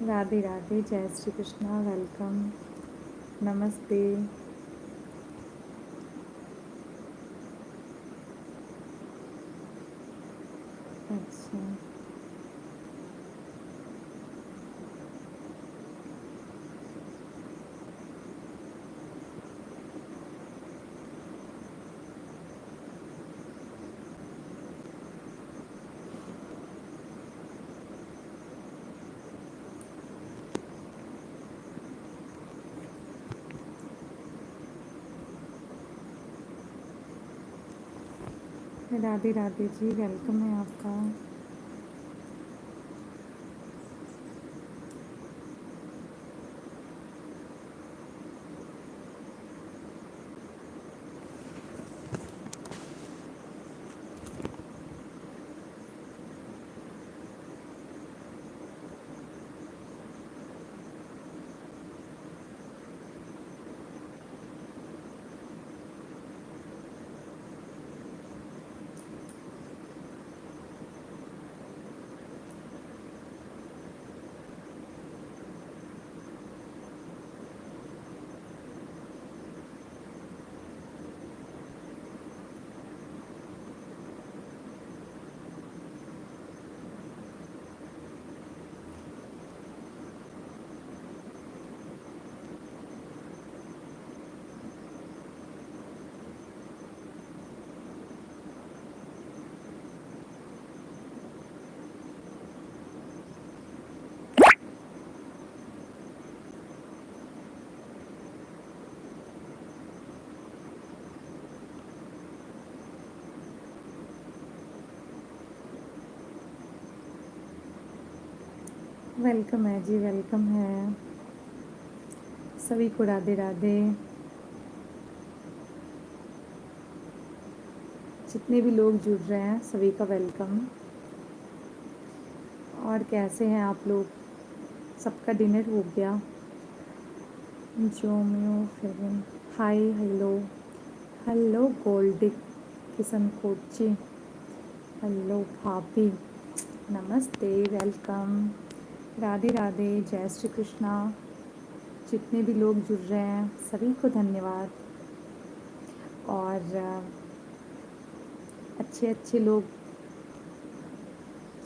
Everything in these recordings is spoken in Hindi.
राधे राधे, जय श्री कृष्णा, वेलकम, नमस्ते। अच्छा, राधे राधे जी, वेलकम है आपका। वेलकम है जी, वेलकम है सभी को। राधे राधे। जितने भी लोग जुड़ रहे हैं सभी का वेलकम। और कैसे हैं आप लोग? सबका डिनर हो गया? जोम्यो फेवन, हाय, हेलो, हेलो गोल्डिक, किशन कोची, हेलो भाभी, नमस्ते, वेलकम, राधे राधे, जय श्री कृष्णा। जितने भी लोग जुड़ रहे हैं सभी को धन्यवाद। और अच्छे अच्छे लोग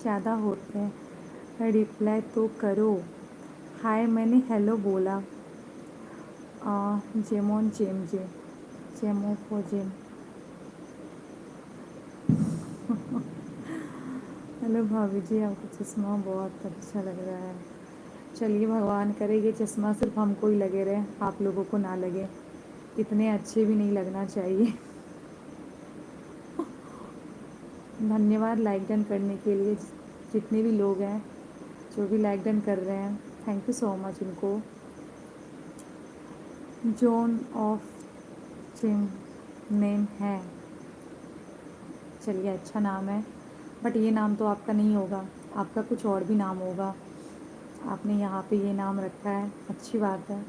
ज़्यादा होते हैं, रिप्लाई तो करो। हाय मैंने हेलो बोला। जेमोन जेम जे, जेमो फो जेम। हेलो भाभी जी, आपका चश्मा बहुत अच्छा लग रहा है। चलिए, भगवान करे ये चश्मा सिर्फ हमको ही लगे रहे, आप लोगों को ना लगे। इतने अच्छे भी नहीं लगना चाहिए। धन्यवाद लाइक डन करने के लिए। जितने भी लोग हैं जो भी लाइक डन कर रहे हैं, थैंक यू सो मच उनको। जोन ऑफ जिम नेम है। चलिए, अच्छा नाम है, बट ये नाम तो आपका नहीं होगा, आपका कुछ और भी नाम होगा। आपने यहाँ पे ये नाम रखा है, अच्छी बात है।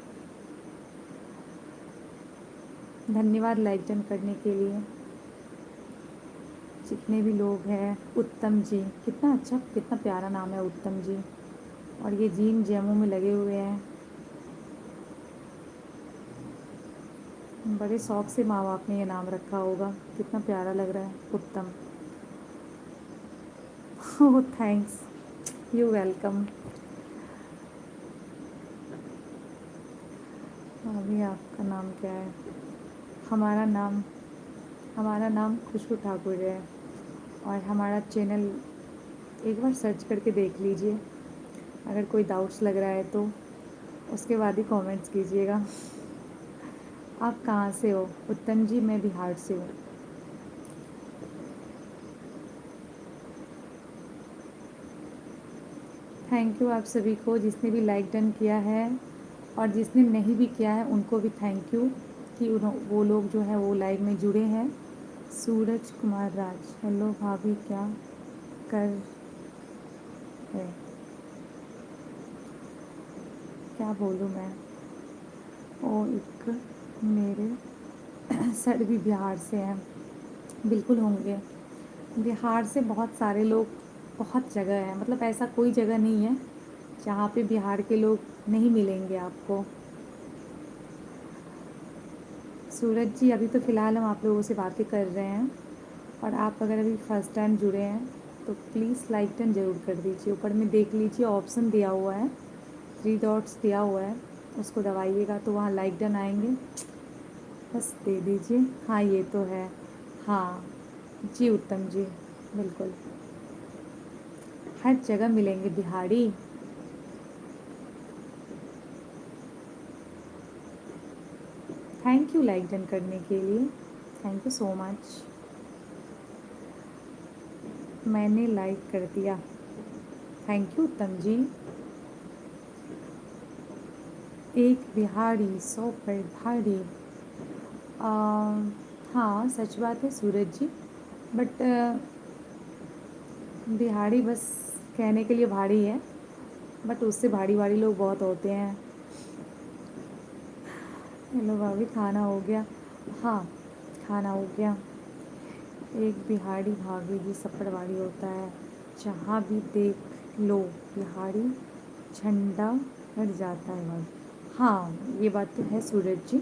धन्यवाद लाइक डन करने के लिए। जितने भी लोग हैं, उत्तम जी, कितना अच्छा, कितना प्यारा नाम है उत्तम जी। और ये जीन जेमो में लगे हुए हैं। बड़े शौक से माँ बाप ने ये नाम रखा होगा, कितना प्यारा लग रहा है, उत्तम। ओह थैंक्स, यू वेलकम। अभी आपका नाम क्या है? हमारा नाम हमारा नाम खुशबू ठाकुर है। और हमारा चैनल एक बार सर्च करके देख लीजिए। अगर कोई डाउट्स लग रहा है तो उसके बाद ही कमेंट्स कीजिएगा। आप कहाँ से हो? उत्तम जी, मैं बिहार से हूँ। थैंक यू आप सभी को, जिसने भी लाइक डन किया है, और जिसने नहीं भी किया है उनको भी थैंक यू कि वो लोग जो है वो लाइव में जुड़े हैं। सूरज कुमार राज, हेलो भाभी, क्या कर है? क्या बोलूँ मैं? ओ एक मेरे सर भी बिहार से हैं। बिल्कुल होंगे। बिहार से बहुत सारे लोग बहुत जगह है, मतलब ऐसा कोई जगह नहीं है जहाँ पे बिहार के लोग नहीं मिलेंगे आपको। सूरज जी, अभी तो फ़िलहाल हम आप लोगों से बातें कर रहे हैं, और आप अगर अभी फर्स्ट टाइम जुड़े हैं तो प्लीज़ लाइक डन ज़रूर कर दीजिए। ऊपर में देख लीजिए ऑप्शन दिया हुआ है, 3 डॉट्स दिया हुआ है, उसको दबाइएगा तो वहाँ लाइक डन आएंगे, बस दे दीजिए। हाँ, ये तो है। हाँ जी उत्तम जी, बिल्कुल हर जगह मिलेंगे Bihari. Thank you like done करने के लिए, थैंक यू सो मच। मैंने लाइक कर दिया, थैंक यू उत्तम जी। एक बिहारी 100 पर भारी। हाँ सच बात है सूरज जी, बट बिहारी बस कहने के लिए भारी है, बट उससे भारी भारी लोग बहुत होते हैं। हेलो भाभी, खाना हो गया? हाँ, खाना हो गया। एक बिहारी भागेगी सब पर भारी होता है, जहाँ भी देख लो बिहारी, झंडा लड़ जाता है भाई। हाँ, ये बात तो है सूरज जी,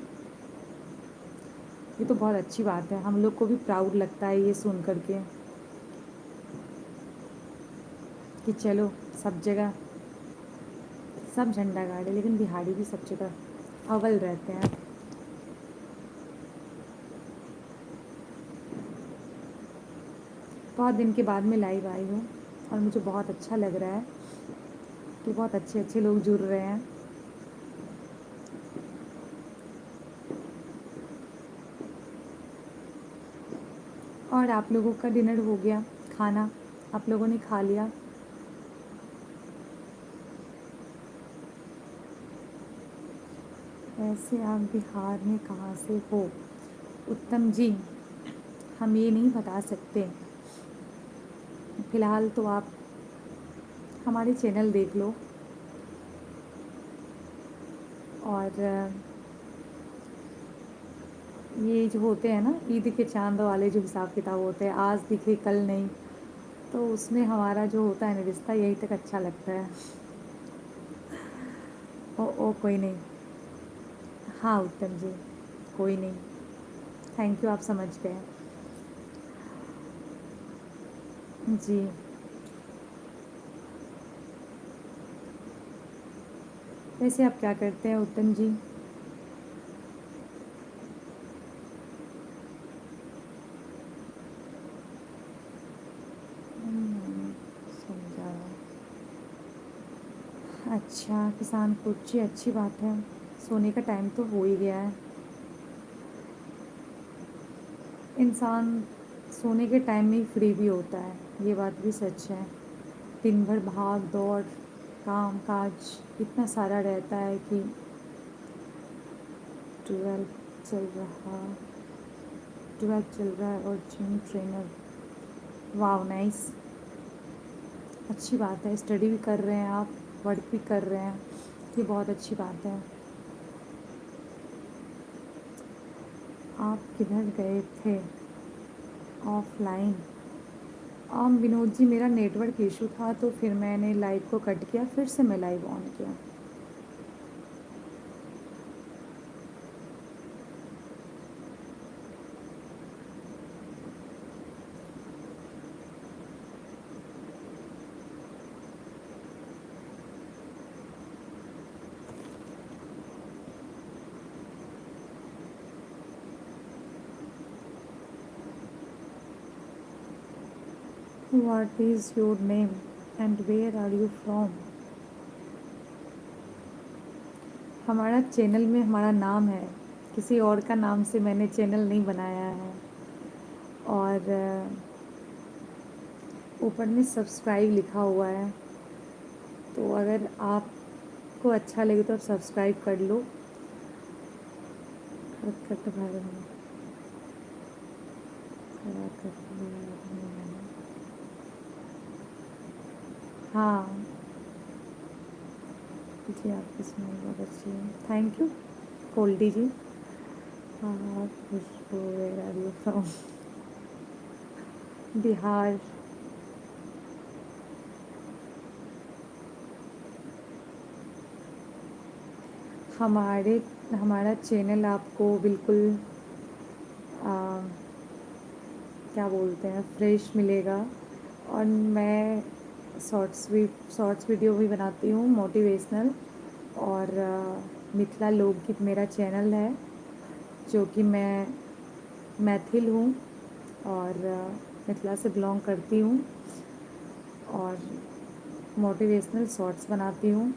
ये तो बहुत अच्छी बात है, हम लोग को भी प्राउड लगता है ये सुन करके कि चलो सब जगह सब झंडा गाड़े, लेकिन बिहारी भी सब जगह अव्वल रहते हैं। बहुत दिन के बाद मैं लाइव आई हूँ और मुझे बहुत अच्छा लग रहा है कि बहुत अच्छे अच्छे लोग जुड़ रहे हैं। और आप लोगों का डिनर हो गया? खाना आप लोगों ने खा लिया? वैसे आप बिहार में कहाँ से हो उत्तम जी? हम ये नहीं बता सकते, फ़िलहाल तो आप हमारे चैनल देख लो, और ये जो होते हैं ना ईद के चांद वाले जो हिसाब किताब होते हैं, आज दिखे कल नहीं, तो उसमें हमारा जो होता है ना रिश्ता, यही तक अच्छा लगता है। ओ कोई नहीं। हाँ उत्तम जी, कोई नहीं, थैंक यू, आप समझ गए। जी, वैसे आप क्या करते हैं उत्तम जी? समझा। अच्छा, किसान कुर्ची अच्छी बात है, सोने का टाइम तो हो ही गया है। इंसान सोने के टाइम में ही फ्री भी होता है, ये बात भी सच है। दिन भर भाग दौड़, काम काज इतना सारा रहता है कि 12 चल रहा 12 चल रहा है, और जिम ट्रेनर। वाह नाइस, अच्छी बात है, स्टडी भी कर रहे हैं आप, वर्क भी कर रहे हैं, ये बहुत अच्छी बात है। आप किधर गए थे ऑफलाइन? विनोद जी, मेरा नेटवर्क इशू था तो फिर मैंने लाइव को कट किया, फिर से मैं लाइव ऑन किया। What is your name and where are you from? हमारा चैनल में हमारा नाम है, किसी और का नाम से मैंने चैनल नहीं बनाया है। और ऊपर में सब्सक्राइब लिखा हुआ है, तो अगर आपको अच्छा लगे तो आप सब्सक्राइब कर लो। खटखट भर में खड़ा कर लिया आपने मैंने। हाँ जी, आपकी स्माइल बहुत अच्छी है, थैंक यू गोल्डी जी। हाँ, Khushbu, where are you from? Bihar. हमारे हमारा चैनल आपको बिल्कुल आ, क्या बोलते हैं, फ्रेश मिलेगा। और मैं शॉर्ट्स वीडियो भी बनाती हूँ मोटिवेशनल। और मिथिला लोकगीत मेरा चैनल है, जो कि मैं मैथिल हूँ और मिथिला से बिलोंग करती हूँ। और मोटिवेशनल शॉर्ट्स बनाती हूँ।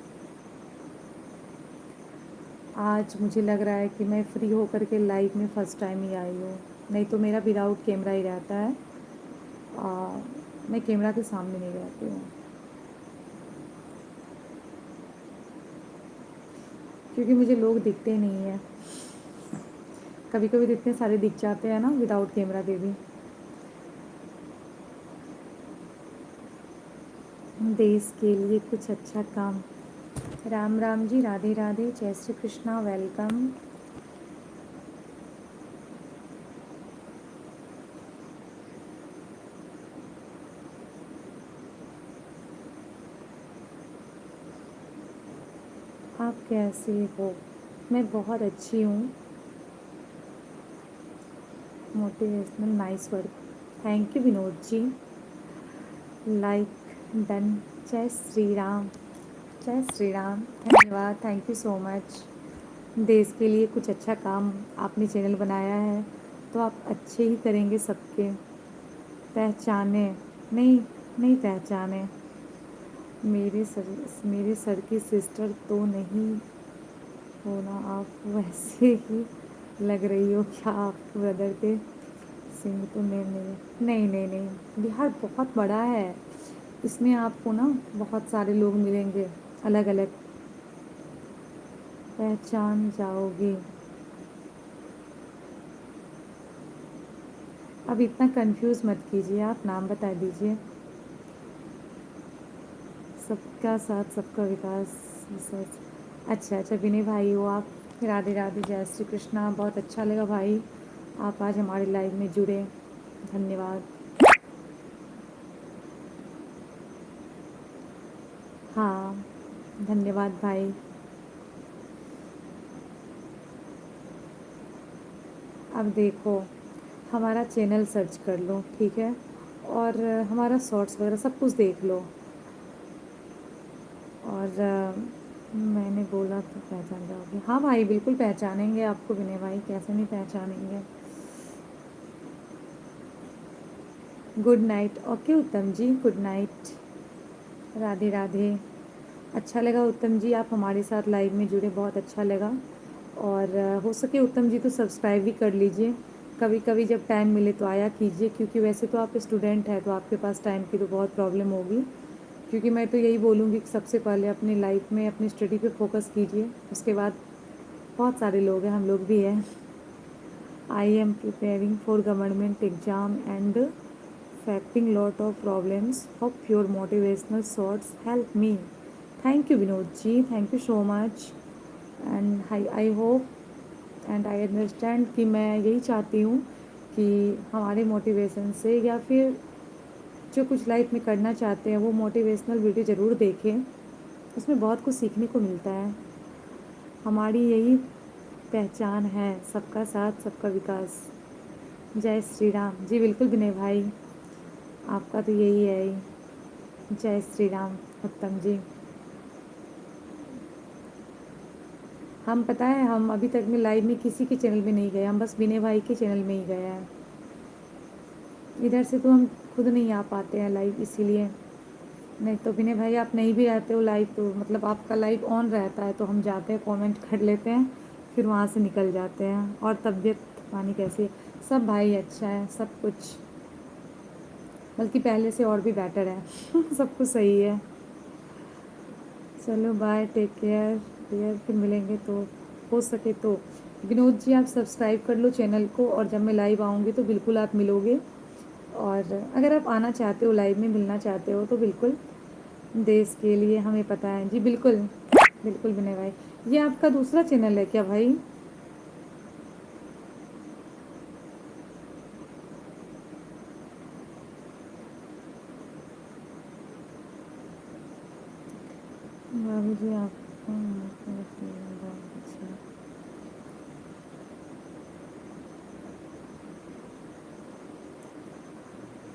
आज मुझे लग रहा है कि मैं फ्री होकर के लाइव में फ़र्स्ट टाइम ही आई हूँ, नहीं तो मेरा विदाउट कैमरा ही रहता है। मैं कैमरा के सामने नहीं रहती हूँ, क्योंकि मुझे लोग दिखते नहीं हैं। कभी कभी तो इतने सारे दिख जाते हैं ना विदाउट कैमरा के भी। देश के लिए कुछ अच्छा काम। राम राम जी, राधे राधे, जय श्री कृष्णा, वेलकम। आप कैसे हो? मैं बहुत अच्छी हूँ। Motivational nice work. Thank you Vinod ji. Like done. जय श्री राम। जय श्री राम, धन्यवाद, थैंक यू सो मच। देश के लिए कुछ अच्छा काम आपने चैनल बनाया है, तो आप अच्छे ही करेंगे सबके। पहचाने नहीं, नहीं पहचाने। मेरे सर की सिस्टर तो नहीं हो ना आप? वैसे ही लग रही हो। क्या आपके ब्रदर के सिंह तो नहीं नहीं नहीं नहीं। बिहार बहुत बड़ा है, इसमें आपको ना बहुत सारे लोग मिलेंगे, अलग अलग। पहचान जाओगे। अब इतना कंफ्यूज मत कीजिए, आप नाम बता दीजिए। सबका साथ सबका विकास। सच। अच्छा अच्छा, विनय भाई हो आप? राधे राधे, जय श्री कृष्णा। बहुत अच्छा लगा भाई आप आज हमारे लाइव में जुड़े, धन्यवाद। हाँ, धन्यवाद भाई। अब देखो, हमारा चैनल सर्च कर लो, ठीक है, और हमारा शॉर्ट्स वगैरह सब कुछ देख लो। और मैंने बोला तो पहचान जाओगे। हाँ भाई, बिल्कुल पहचानेंगे आपको विनय भाई, कैसे नहीं पहचानेंगे। Good night. ओके उत्तम जी, गुड नाइट। राधे राधे। अच्छा लगा उत्तम जी आप हमारे साथ लाइव में जुड़े, बहुत अच्छा लगा। और हो सके उत्तम जी तो सब्सक्राइब भी कर लीजिए। कभी कभी जब टाइम मिले तो आया कीजिए, क्योंकि वैसे तो आप स्टूडेंट हैं तो आपके पास टाइम की तो बहुत प्रॉब्लम होगी। क्योंकि मैं तो यही बोलूँगी कि सबसे पहले अपनी लाइफ में अपनी स्टडी पे फोकस कीजिए, उसके बाद बहुत सारे लोग हैं, हम लोग भी हैं। I am preparing for government exam and facing lot of problems. Hope your motivational thoughts help me. Thank you Vinod ji, thank you so much. And I hope and I understand कि मैं यही चाहती हूँ कि हमारे मोटिवेशन से या फिर जो कुछ लाइफ में करना चाहते हैं वो मोटिवेशनल वीडियो ज़रूर देखें, उसमें बहुत कुछ सीखने को मिलता है। हमारी यही पहचान है, सबका साथ सबका विकास। जय श्री राम जी, बिल्कुल विनय भाई, आपका तो यही है ही। जय श्री राम उत्तम जी। हम पता है, हम अभी तक में लाइव में किसी के चैनल में नहीं गए, हम बस विनय भाई के चैनल में ही गए हैं। इधर से तो हम खुद नहीं आ पाते हैं लाइव, इसीलिए। नहीं तो विनय भाई आप नहीं भी रहते हो लाइव तो मतलब आपका लाइव ऑन रहता है तो हम जाते हैं, कमेंट कर लेते हैं, फिर वहाँ से निकल जाते हैं। और तबीयत पानी कैसी है? सब भाई अच्छा है, सब कुछ, बल्कि पहले से और भी बेटर है। सब कुछ सही है। चलो बाय, टेक केयर डियर, फिर मिलेंगे तो हो सके तो। विनोद जी आप सब्सक्राइब कर लो चैनल को, और जब मैं लाइव आऊँगी तो बिल्कुल आप मिलोगे। और अगर आप आना चाहते हो, लाइव में मिलना चाहते हो तो बिल्कुल, देश के लिए हमें पता है जी, बिल्कुल बिल्कुल विनय भाई। ये आपका दूसरा चैनल है क्या भाई? भाभी जी आपको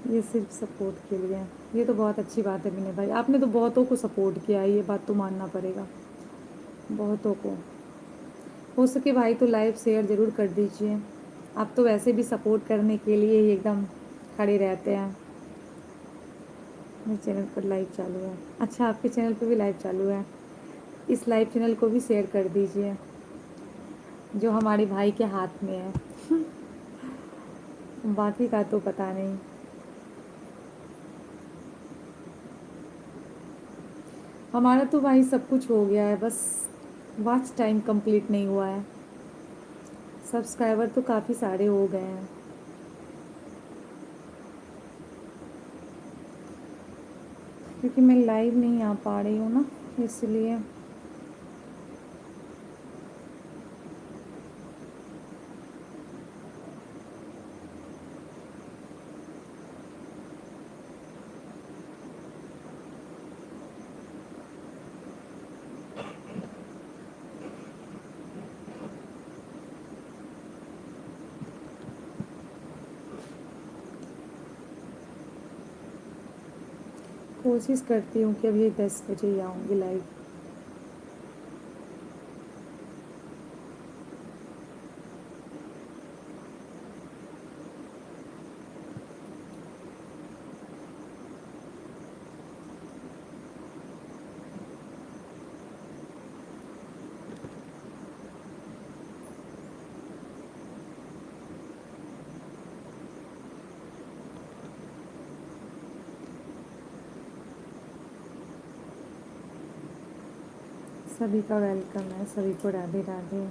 ये सिर्फ सपोर्ट के लिए है। ये तो बहुत अच्छी बात है विनय भाई, आपने तो बहुतों को सपोर्ट किया है, ये बात तो मानना पड़ेगा, बहुतों को। हो सके भाई तो लाइव शेयर ज़रूर कर दीजिए, आप तो वैसे भी सपोर्ट करने के लिए ही एकदम खड़े रहते हैं। मेरे चैनल पर लाइव चालू है, अच्छा आपके चैनल पर भी लाइव चालू है, इस लाइव चैनल को भी शेयर कर दीजिए जो हमारे भाई के हाथ में है। बाकी का तो पता नहीं। हमारा तो भाई सब कुछ हो गया है, बस वॉच टाइम कंप्लीट नहीं हुआ है। सब्सक्राइबर तो काफ़ी सारे हो गए हैं, क्योंकि मैं लाइव नहीं आ पा रही हूँ ना, इसलिए। कोशिश करती हूँ कि अभी 10 बजे ही आऊँगी लाइव। सभी का वेलकम है, सभी को राधे राधे।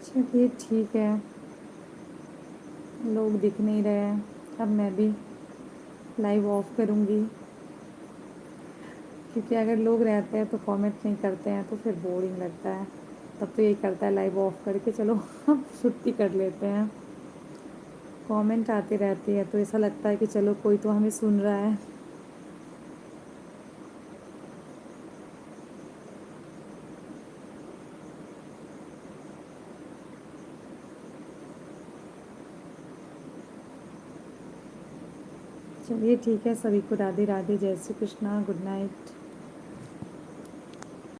चलिए ठीक है, लोग दिख नहीं रहे हैं, अब मैं भी लाइव ऑफ करूँगी, क्योंकि अगर लोग रहते हैं तो कमेंट नहीं करते हैं तो फिर बोरिंग लगता है। तब तो यही करता है लाइव ऑफ करके चलो हम छुट्टी कर लेते हैं। कमेंट आते रहती है तो ऐसा लगता है कि चलो कोई तो हमें सुन रहा है। चलिए ठीक है, सभी को राधे राधे, जय श्री कृष्णा, गुड नाइट।